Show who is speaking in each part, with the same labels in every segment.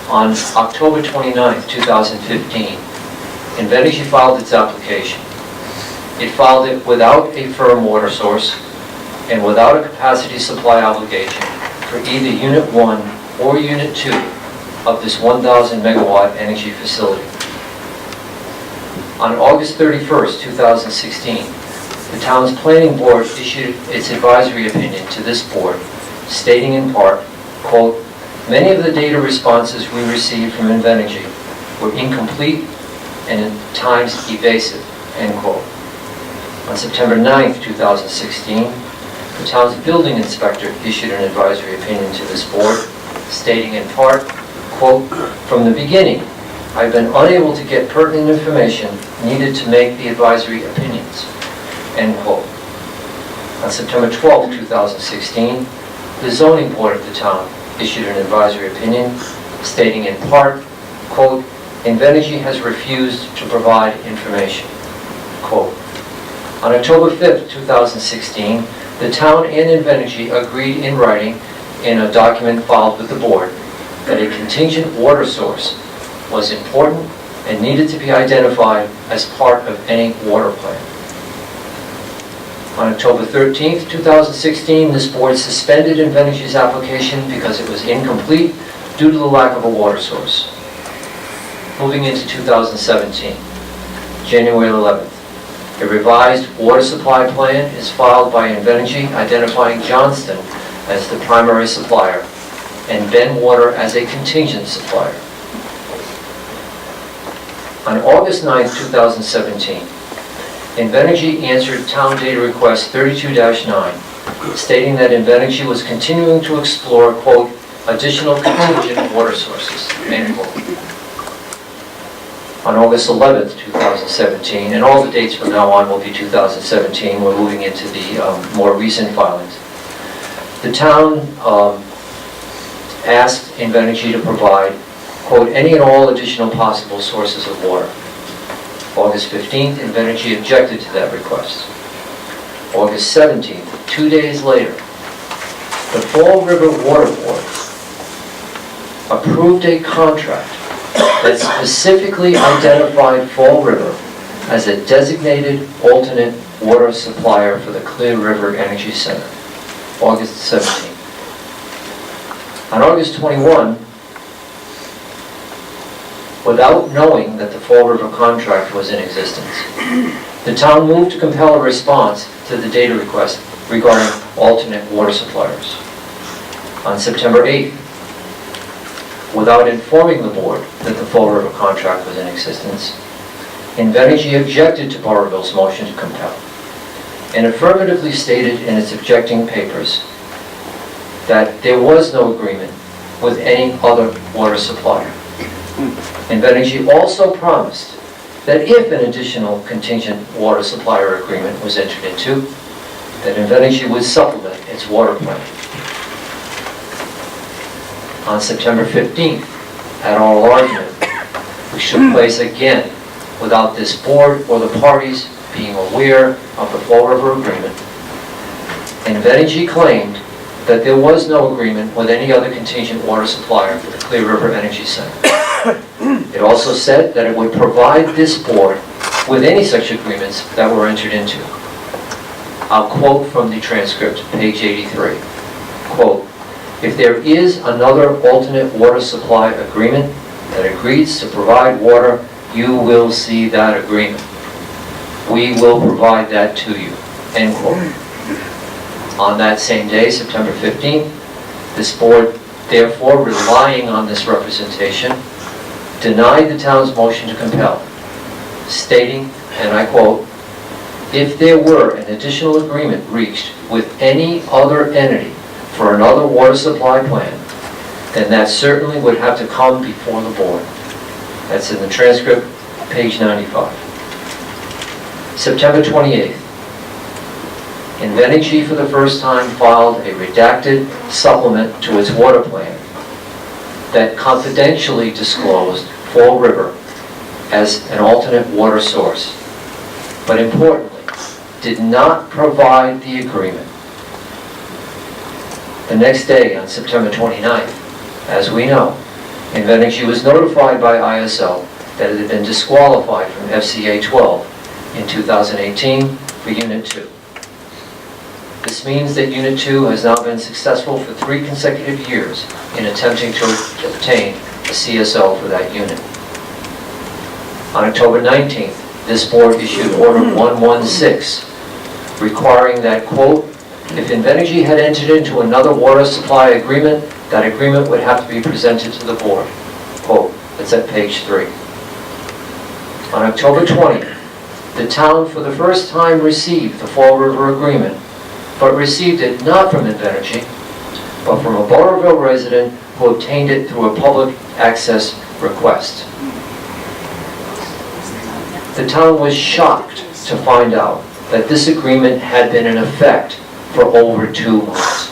Speaker 1: On October 29, 2015, Invenergy filed its application. It filed it without a firm water source and without a capacity supply obligation for either Unit 1 or Unit 2 of this 1,000 megawatt energy facility. On August 31st, 2016, the town's planning board issued its advisory opinion to this board, stating in part, quote, "Many of the data responses we received from Invenergy were incomplete and at times evasive," end quote. On September 9th, 2016, the town's building inspector issued an advisory opinion to this board, stating in part, quote, "From the beginning, I've been unable to get pertinent information needed to make the advisory opinions," end quote. On September 12, 2016, the zoning board of the town issued an advisory opinion, stating in part, quote, "Invenergy has refused to provide information," quote. On October 5th, 2016, the town and Invenergy agreed in writing in a document filed with the board that a contingent water source was important and needed to be identified as part of any water plan. On October 13th, 2016, this board suspended Invenergy's application because it was incomplete due to the lack of a water source. Moving into 2017, January 11th, a revised water supply plan is filed by Invenergy identifying Johnston as the primary supplier and Ben Water as a contingent supplier. On August 9th, 2017, Invenergy answered Town Data Request 32-9, stating that Invenergy was continuing to explore, quote, "additional contingent water sources," end quote. On August 11th, 2017, and all the dates from now on will be 2017, we're moving into the more recent filings. The town asked Invenergy to provide, quote, "any and all additional possible sources of water." August 15th, Invenergy objected to that request. August 17th, 2 days later, the Fall River Water Board approved a contract that specifically identified Fall River as a designated alternate water supplier for the Clear River Energy Center, August 17th. On August 21, without knowing that the Fall River contract was in existence, the town moved to compel a response to the data request regarding alternate water suppliers. On September 8th, without informing the board that the Fall River contract was in existence, Invenergy objected to Burrillville's motion to compel and affirmatively stated in its objecting papers that there was no agreement with any other water supplier. Invenergy also promised that if an additional contingent water supplier agreement was entered into, that Invenergy would supplement its water plan. On September 15th, at oral argument, which took place again without this board or the parties being aware of the Fall River agreement, Invenergy claimed that there was no agreement with any other contingent water supplier for the Clear River Energy Center. It also said that it would provide this board with any such agreements that were entered into. I'll quote from the transcript, page 83. Quote, "If there is another alternate water supply agreement that agrees to provide water, you will see that agreement. We will provide that to you," end quote. On that same day, September 15th, this board, therefore relying on this representation, denied the town's motion to compel, stating, and I quote, "If there were an additional agreement reached with any other entity for another water supply plan, then that certainly would have to come before the board." That's in the transcript, page 95. September 28th, Invenergy for the first time filed a redacted supplement to its water plan that confidentially disclosed Fall River as an alternate water source, but importantly, did not provide the agreement. The next day, on September 29th, as we know, Invenergy was notified by ISO that it had been disqualified from FCA 12 in 2018 for Unit 2. This means that Unit 2 has now been successful for 3 consecutive years in attempting to obtain a CSO for that unit. On October 19th, this board issued Order 116, requiring that, quote, if Invenergy had entered into another water supply agreement, that agreement would have to be presented to the board. Quote, that's at page 3. On October 20th, the town for the first time received the Fall River Agreement, but received it not from Invenergy, but from a Butterville resident who obtained it through a public access request. The town was shocked to find out that this agreement had been in effect for over 2 months,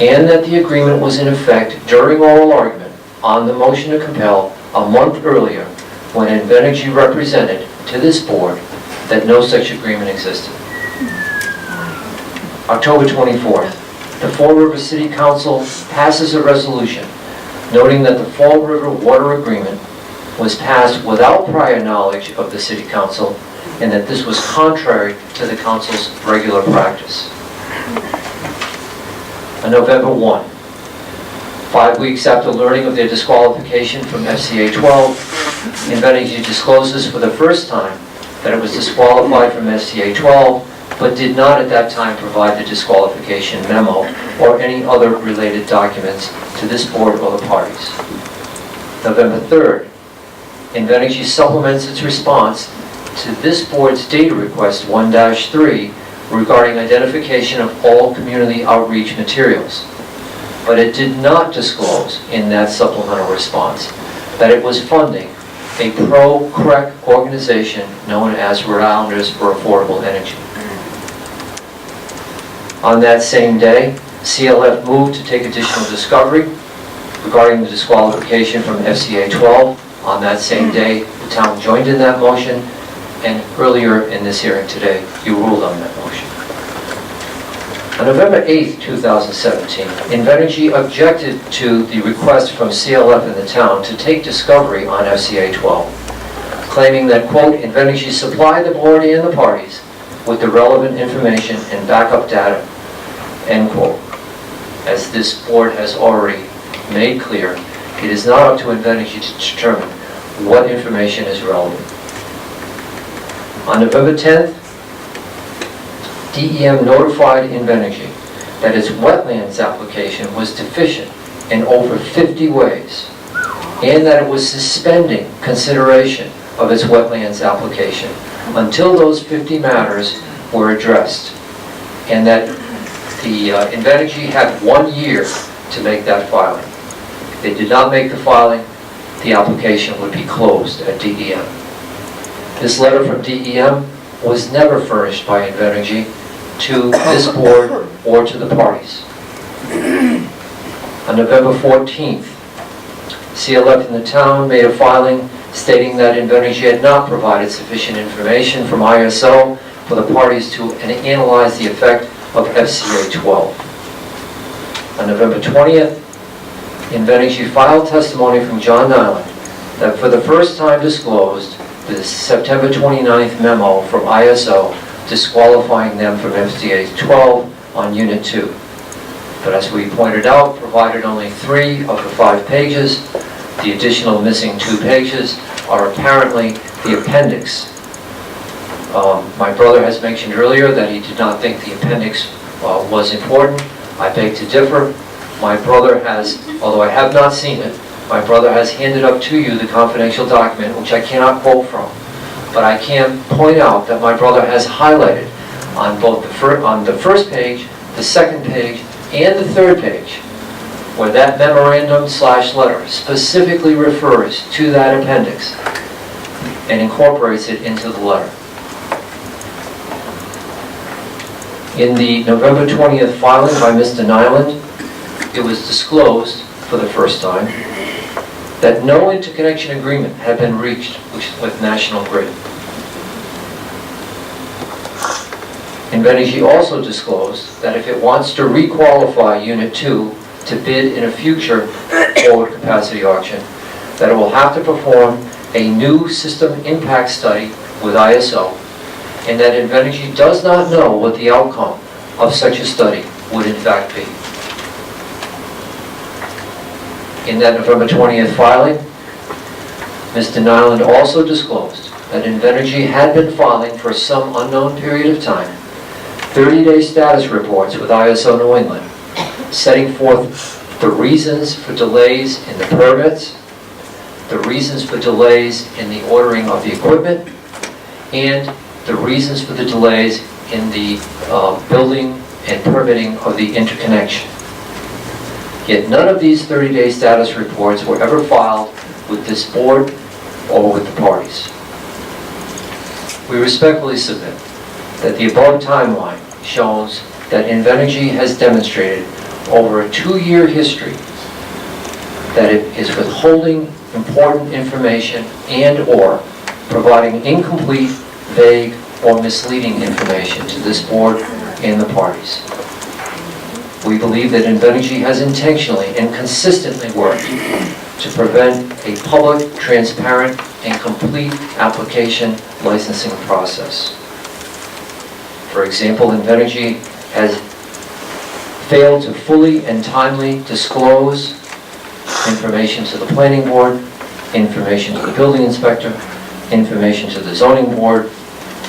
Speaker 1: and that the agreement was in effect during oral argument on the motion to compel a month earlier, when Invenergy represented to this board that no such agreement existed. October 24th, the Fall River City Council passes a resolution noting that the Fall River Water Agreement was passed without prior knowledge of the City Council, and that this was contrary to the Council's regular practice. On November 1, 5 weeks after learning of their disqualification from FCA 12, Invenergy discloses for the first time that it was disqualified from FCA 12, but did not at that time provide the disqualification memo or any other related documents to this board or the parties. November 3rd, Invenergy supplements its response to this board's data request 1-3 regarding identification of all community outreach materials. But it did not disclose in that supplemental response that it was funding a pro-CREC organization known as Rhode Islanders for Affordable Energy. On that same day, CLF moved to take additional discovery regarding the disqualification from FCA 12. On that same day, the town joined in that motion, and earlier in this hearing today, you ruled on that motion. On November 8th, 2017, Invenergy objected to the request from CLF in the town to take discovery on FCA 12, claiming that, quote, Invenergy supplied the board and the parties with the relevant information and backup data, end quote. As this board has already made clear, it is not up to Invenergy to determine what information is relevant. On November 10th, DEM notified Invenergy that its wetlands application was deficient in over 50 ways, and that it was suspending consideration of its wetlands application until those 50 matters were addressed, and that the Invenergy had 1 year to make that filing. If they did not make the filing, the application would be closed at DEM. This letter from DEM was never furnished by Invenergy to this board or to the parties. On November 14th, CLF in the town made a filing stating that Invenergy had not provided sufficient information from ISO for the parties to analyze the effect of FCA 12. On November 20th, Invenergy filed testimony from John Nyland that for the first time disclosed the September 29th memo from ISO disqualifying them from FCA 12 on Unit 2. But as we pointed out, provided only 3 of the 5 pages. The additional missing 2 pages are apparently the appendix. My brother has mentioned earlier that he did not think the appendix was important. I beg to differ. My brother has, although I have not seen it, my brother has handed up to you the confidential document, which I cannot quote from. But I can point out that my brother has highlighted on both the first page, the second page, and the third page, where that memorandum/letter specifically refers to that appendix and incorporates it into the letter. In the November 20th filing by Mr. Nyland, it was disclosed for the first time that no interconnection agreement had been reached with National Grid. Invenergy also disclosed that if it wants to requalify Unit 2 to bid in a future forward capacity auction, that it will have to perform a new system impact study with ISO, and that Invenergy does not know what the outcome of such a study would in fact be. In that November 20th filing, Mr. Nyland also disclosed that Invenergy had been filing for some unknown period of time 30-day status reports with ISO New England, setting forth the reasons for delays in the permits, the reasons for delays in the ordering of the equipment, and the reasons for the delays in the building and permitting of the interconnection. Yet none of these 30-day status reports were ever filed with this board or with the parties. We respectfully submit that the above timeline shows that Invenergy has demonstrated over a 2-year history that it is withholding important information and/or providing incomplete, vague, or misleading information to this board and the parties. We believe that Invenergy has intentionally and consistently worked to prevent a public, transparent, and complete application licensing process. For example, Invenergy has failed to fully and timely disclose information to the planning board, information to the building inspector, information to the zoning board,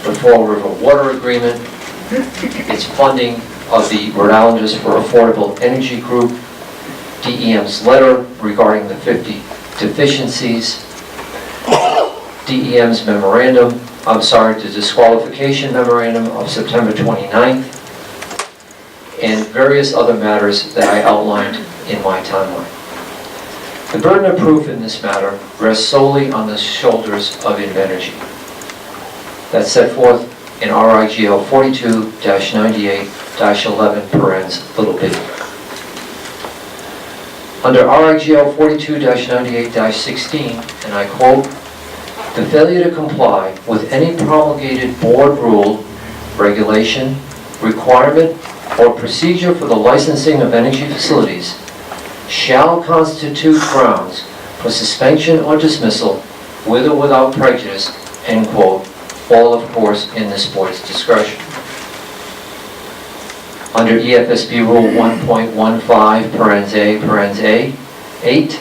Speaker 1: the Fall River Water Agreement, its funding of the Rhode Islanders for Affordable Energy Group, DEM's letter regarding the 50 deficiencies, DEM's memorandum, the disqualification memorandum of September 29th, and various other matters that I outlined in my timeline. The burden of proof in this matter rests solely on the shoulders of Invenergy. That's set forth in RIGL 42-98-11 parens little b. Under RIGL 42-98-16, and I quote, "The failure to comply with any promulgated board rule, regulation, requirement, or procedure for the licensing of energy facilities shall constitute grounds for suspension or dismissal with or without prejudice," end quote, all of course in this board's discretion. Under EFSB Rule 1.15, parens A, 8,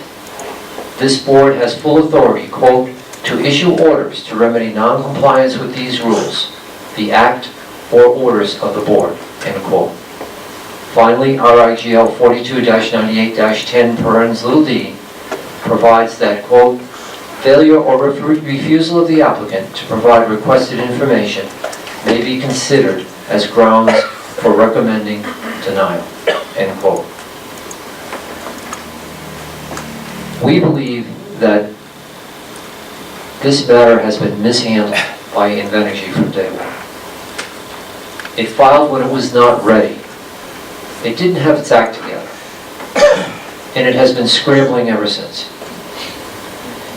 Speaker 1: this board has full authority, quote, "to issue orders to remedy non-compliance with these rules, the act or orders of the board," end quote. Finally, RIGL 42-98-10 parens little d provides that, quote, "failure or refusal of the applicant to provide requested information may be considered as grounds for recommending denial," end quote. We believe that this matter has been mishandled by Invenergy from day one. It filed when it was not ready. It didn't have its act together. And it has been scrambling ever since.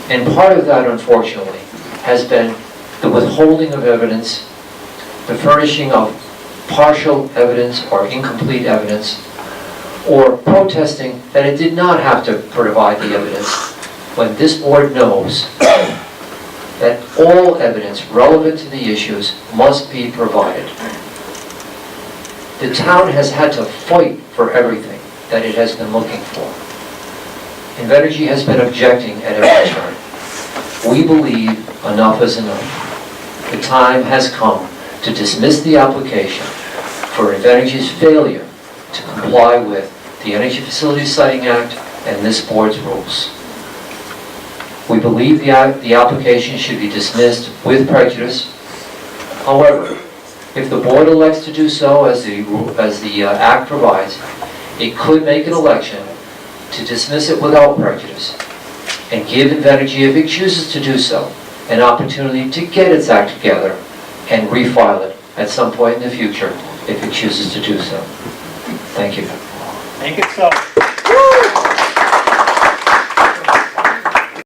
Speaker 1: And part of that, unfortunately, has been the withholding of evidence, the furnishing of partial evidence or incomplete evidence, or protesting that it did not have to provide the evidence when this board knows that all evidence relevant to the issues must be provided. The town has had to fight for everything that it has been looking for. Invenergy has been objecting at every turn. We believe enough is enough. The time has come to dismiss the application for Invenergy's failure to comply with the Energy Facilities Siting Act and this board's rules. We believe the application should be dismissed with prejudice. However, if the board elects to do so as the Act provides, it could make an election to dismiss it without prejudice and give Invenergy, if it chooses to do so, an opportunity to get its act together and refile it at some point in the future if it chooses to do so. Thank you.
Speaker 2: Make it so.